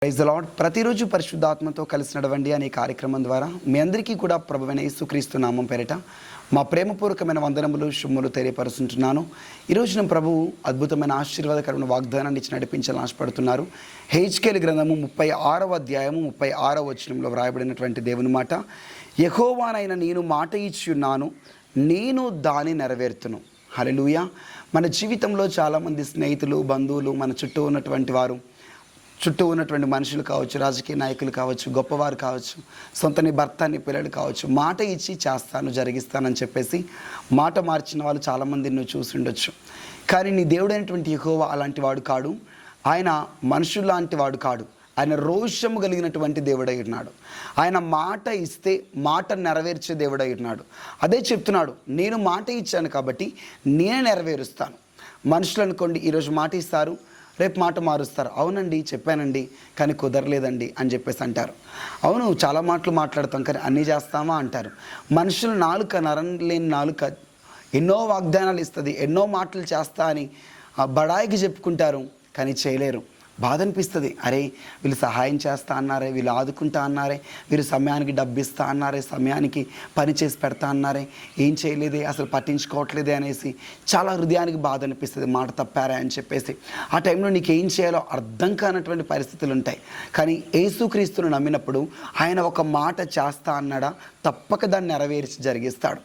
Praise the lord. ప్రతిరోజు పరిశుద్ధాత్మతో కలిసి నడవండి అనే కార్యక్రమం ద్వారా మీ అందరికీ కూడా ప్రభువైన యేసుక్రీస్తు నామం పేరిట మా ప్రేమపూర్వకమైన వందనములు శుభములు తెలియపరుస్తుంటున్నాను. ఈరోజు నేను ప్రభువు అద్భుతమైన ఆశీర్వాదకరమైన వాగ్దానాన్ని ఇచ్చి నడిపించాలని ఆశపడుతున్నారు. హెజ్కేలు గ్రంథము 36వ అధ్యాయము 36వ వచనంలో వ్రాయబడినటువంటి దేవుని మాట, యెహోవానైన నేను మాట ఇచ్చి ఉన్నాను, నేను దాన్ని నెరవేర్తును. హల్లెలూయా. మన జీవితంలో చాలామంది స్నేహితులు, బంధువులు, మన చుట్టూ ఉన్నటువంటి మనుషులు కావచ్చు, రాజకీయ నాయకులు కావచ్చు, గొప్పవారు కావచ్చు, సొంతని భర్తని పిల్లలు కావచ్చు, మాట ఇచ్చి చేస్తాను, జరిగిస్తానని చెప్పేసి మాట మార్చిన వాళ్ళు చాలామంది నువ్వు చూసి ఉండొచ్చు. కానీ నీ దేవుడైనటువంటి యెహోవా అలాంటి వాడు కాడు. ఆయన మనుషులు లాంటి వాడు కాడు. ఆయన రోషము కలిగినటువంటి దేవుడై ఉన్నాడు. ఆయన మాట ఇస్తే మాట నెరవేర్చే దేవుడై ఉన్నాడు. అదే చెప్తున్నాడు, నేను మాట ఇచ్చాను కాబట్టి నేనే నెరవేరుస్తాను. మనుషులు అనుకోండి, ఈరోజు మాట ఇస్తారు, రేపు మాట మారుస్తారు. అవునండి చెప్పానండి కానీ కుదరలేదండి అని చెప్పేసి అంటారు. అవును చాలా మాటలు మాట్లాడతాం కానీ అన్నీ చేస్తామా అంటారు. మనుషులు నాలుక, నరం లేని నాలుక ఎన్నో వాగ్దానాలు ఇస్తుంది, ఎన్నో మాటలు చేస్తా అని బడాయికి చెప్పుకుంటారు కానీ చేయలేరు. బాధ అనిపిస్తుంది. అరే వీళ్ళు సహాయం చేస్తా అన్నారే, వీళ్ళు ఆదుకుంటా అన్నారే, వీరు సమయానికి డబ్బు ఇస్తా అన్నారే, సమయానికి పని చేసి పెడతా అన్నారే, ఏం చేయలేదే, అసలు పట్టించుకోవట్లేదే అనేసి చాలా హృదయానికి బాధ అనిపిస్తుంది. మాట తప్పారా అని చెప్పేసి ఆ టైంలో నీకు ఏం చేయాలో అర్థం కానటువంటి పరిస్థితులు ఉంటాయి. కానీ యేసుక్రీస్తును నమ్మినప్పుడు ఆయన ఒక మాట చేస్తా అన్నాడా, తప్పక దాన్ని నెరవేర్చి జరిగిస్తాడు.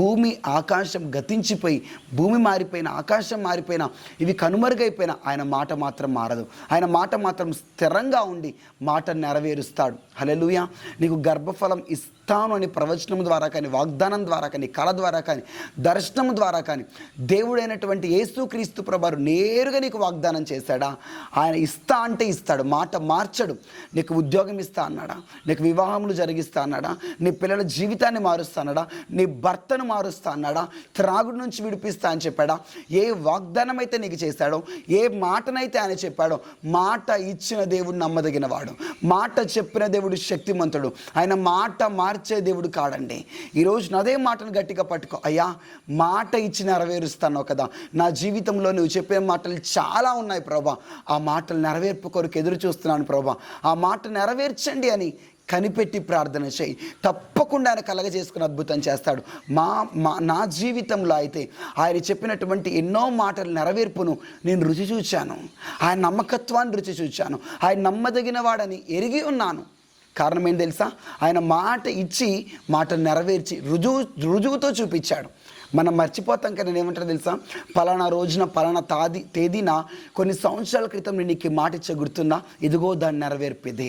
భూమి ఆకాశం గతించిపోయి, భూమి మారిపోయిన, ఆకాశం మారిపోయినా, ఇవి కనుమరుగైపోయినా ఆయన మాట మాత్రం మారదు. ఆయన మాట మాత్రం స్థిరంగా ఉండి మాట నెరవేరుస్తాడు. హల్లెలూయా. నీకు గర్భఫలం ఇస్తాను అని ప్రవచనం ద్వారా కానీ, వాగ్దానం ద్వారా కానీ, కళ ద్వారా కానీ, దర్శనం ద్వారా కానీ దేవుడైనటువంటి యేసుక్రీస్తు ప్రభువారు నేరుగా నీకు వాగ్దానం చేశాడా? ఆయన ఇస్తా అంటే ఇస్తాడు, మాట మార్చడు. నీకు ఉద్యోగం ఇస్తా అన్నాడా, నీకు వివాహములు జరిగిస్తా అన్నాడా, నీ పిల్లల జీవితాన్ని మారుస్తా అన్నాడా, నీ భర్తను మారుస్తా అన్నాడా, త్రాగుడు నుంచి విడిపిస్తా అని చెప్పాడా? ఏ వాగ్దానం అయితే నీకు చేశాడో, ఏ మాటనైతే ఆయన చెప్పాడో, మాట ఇచ్చిన దేవుడు నమ్మదగిన వాడు, మాట చెప్పిన దేవుడు శక్తిమంతుడు. ఆయన మాట మార్చే దేవుడు కాడండి. ఈరోజు అదే మాటను గట్టిగా పట్టుకో. అయ్యా మాట ఇచ్చి నెరవేరుస్తాను కదా, నా జీవితంలో నువ్వు చెప్పే మాటలు చాలా ఉన్నాయి ప్రభా, ఆ మాటలు నెరవేర్పు కొరకు ఎదురు చూస్తున్నాను ప్రభా, ఆ మాట నెరవేర్చండి అని కనిపెట్టి ప్రార్థన చేయి. తప్పకుండా ఆయన కలగజేసుకుని అద్భుతం చేస్తాడు. నా జీవితంలో అయితే ఆయన చెప్పినటువంటి ఎన్నో మాటల నెరవేర్పును నేను రుచి చూచాను. ఆయన నమ్మకత్వాన్ని రుచి చూచాను. ఆయన నమ్మదగిన వాడని ఎరిగి ఉన్నాను. కారణం ఏం తెలుసా? ఆయన మాట ఇచ్చి మాట నెరవేర్చి రుజువుతో చూపించాడు. మనం మర్చిపోతాం కానీ నేను ఏమంటారో తెలుసా? పలానా రోజున పలానా తేదీన కొన్ని సంవత్సరాల క్రితం నేను నీకు మాట ఇచ్చే గుర్తుందా? ఇదిగో దాని నెరవేర్పు ఇదే,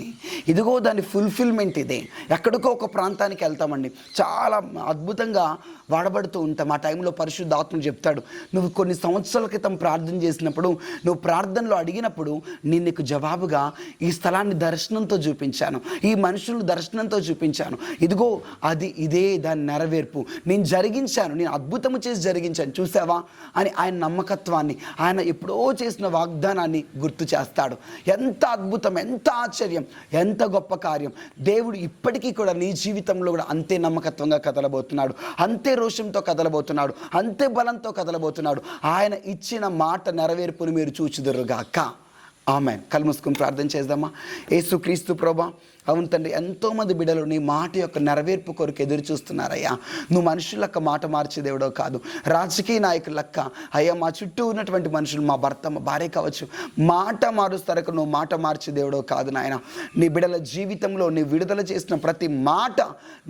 ఇదిగో దాని ఫుల్ఫిల్మెంట్ ఇదే. ఎక్కడికో ఒక ప్రాంతానికి వెళ్తామండి, చాలా అద్భుతంగా వాడబడుతూ ఉంటాం. ఆ టైంలో పరిశుద్ధాత్మ చెప్తాడు, నువ్వు కొన్ని సంవత్సరాల క్రితం ప్రార్థన చేసినప్పుడు, నువ్వు ప్రార్థనలో అడిగినప్పుడు నేను నీకు జవాబుగా ఈ స్థలాన్ని దర్శనంతో చూపించాను, ఈ మనుషులను దర్శనంతో చూపించాను, ఇదిగో ఇదే దాని నెరవేర్పు, నేను జరిగించాను, నేను అద్భుతము చేసి జరిగించాను, చూసావా అని ఆయన నమ్మకత్వాన్ని, ఆయన ఎప్పుడో చేసిన వాగ్దానాన్ని గుర్తు చేస్తాడు. ఎంత అద్భుతం, ఎంత ఆశ్చర్యం, ఎంత గొప్ప కార్యం. దేవుడు ఇప్పటికీ కూడా నీ జీవితంలో కూడా అంతే నమ్మకత్వంగా కదలబోతున్నాడు, అంతే రోషంతో కదలబోతున్నాడు, అంతే బలంతో కదలబోతున్నాడు. ఆయన ఇచ్చిన మాట నెరవేర్పును మీరు చూచుదురుగాక. ఆమేన్. కళ్ళు మూసుకుని ప్రార్థన చేద్దామా? యేసుక్రీస్తు ప్రభువా, అవును తండ్రి, ఎంతోమంది బిడ్డలు నీ మాట యొక్క నెరవేర్పు కొరకు ఎదురు చూస్తున్నారయ్యా. నువ్వు మనుషులక్క మాట మార్చే దేవుడో కాదు, రాజకీయ నాయకులక్క అయ్యా, మా చుట్టూ ఉన్నటువంటి మనుషులు, మా భర్త, మా భార్య కావచ్చు, మాట మారుస్తారక నువ్వు మాట మార్చే దేవుడో కాదు నాయన. నీ బిడ్డల జీవితంలో నీ విడుదల చేసిన ప్రతి మాట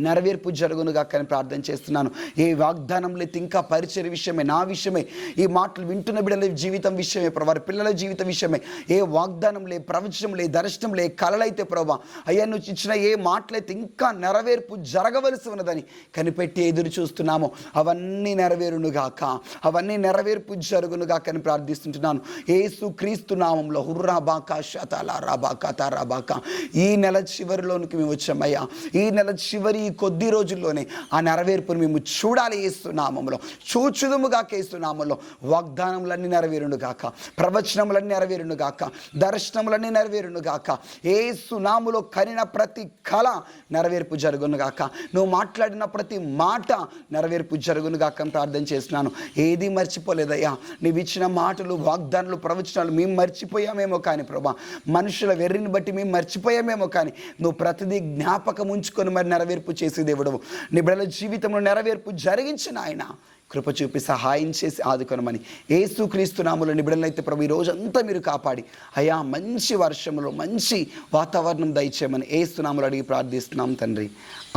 నెరవేర్పు జరుగునుగా కానీ ప్రార్థన చేస్తున్నాను. ఏ వాగ్దానం లేదు, ఇంకా పరిచయ విషయమే, నా విషయమే, ఈ మాటలు వింటున్న బిడ్డల జీవితం విషయమే, వారి పిల్లల జీవిత విషయమే, ఏ వాగ్దానం లే, ప్రవచనం లే, దర్శనం లే, కలలైతే ప్రభా అయ్యా నువ్వు ఇచ్చిన ఏ మాటలైతే ఇంకా నెరవేర్పు జరగవలసి ఉన్నదని కనిపెట్టి ఎదురు చూస్తున్నామో అవన్నీ నెరవేరునుగాక, అవన్నీ నెరవేర్పు జరుగునుగాక అని ప్రార్థిస్తుంటున్నాను. యేసుక్రీస్తు నామంలో హుర్రాబాకా షతాలారాబాకా తారాబాకా. ఈ నెల చివరిలోనికి మేము వచ్చామయ్యా. ఈ నెల చివరి కొద్ది రోజుల్లోనే ఆ నెరవేర్పును మేము చూడాలి. యేసునామంలో చూచుదుముగాక. యేసునామంలో వాగ్దానములన్నీ నెరవేరునుగాక, ప్రవచనములన్నీ నెరవేరునుగాక, దర్శనములన్నీ నెరవేరునుగాక. యేసునామములో కనిన ప్రతి కళ నెరవేర్పు జరుగునుగాక. నువ్వు మాట్లాడిన ప్రతి మాట నెరవేర్పు జరుగునుగాక అని ప్రార్థన చేస్తున్నాను. ఏది మర్చిపోలేదయ్యా. నీవు ఇచ్చిన మాటలు, వాగ్దానాలు, ప్రవచనాలు మేము మర్చిపోయామేమో కానీ ప్రభా, మనుషుల వెర్రిని బట్టి మేము మర్చిపోయామేమో కానీ నువ్వు ప్రతిదీ జ్ఞాపకం ఉంచుకొని మరి నెరవేర్పు చేసే దేవుడు. నీ బిడ్డల జీవితంలో నెరవేర్పు జరిగించిన ఆయన కృప చూపి సహాయం చేసి ఆదుకొనమని యేసుక్రీస్తు నామములో నీ బిడ్డలనైతే ప్రభు ఈ రోజంతా మీరు కాపాడి అయ్యా మంచి వర్షంలో మంచి వాతావరణం దయచేయమని యేసు నామములో అడిగి ప్రార్థిస్తున్నాం తండ్రి.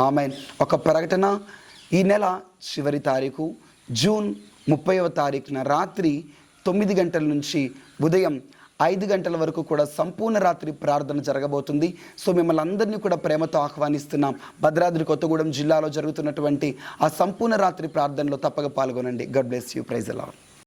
ఆమేన్. ఒక ప్రకటన, ఈ నెల చివరి తారీఖు జూన్ 30వ తారీఖున రాత్రి 9 గంటల నుంచి ఉదయం 5 గంటల వరకు కూడా సంపూర్ణ రాత్రి ప్రార్థన జరగబోతుంది. సో మిమ్మల్ని అందరినీ కూడా ప్రేమతో ఆహ్వానిస్తున్నాం. భద్రాద్రి కొత్తగూడెం జిల్లాలో జరుగుతున్నటువంటి ఆ సంపూర్ణ రాత్రి ప్రార్థనలో తప్పక పాల్గొనండి. God bless you. Praise the lord.